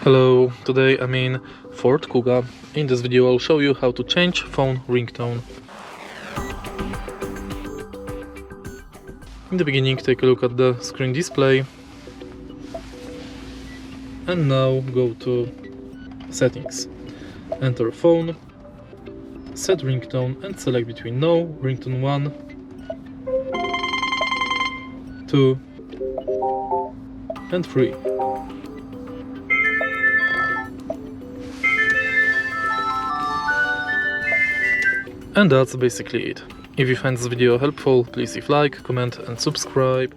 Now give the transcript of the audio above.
Hello, today I'm in Ford Kuga. In this video I'll show you how to change phone ringtone. In the beginning take a look at the screen display and now go to settings. Enter phone, set ringtone and select between no, ringtone 1, 2 and 3. And that's basically it. If you find this video helpful, please leave like, comment and subscribe.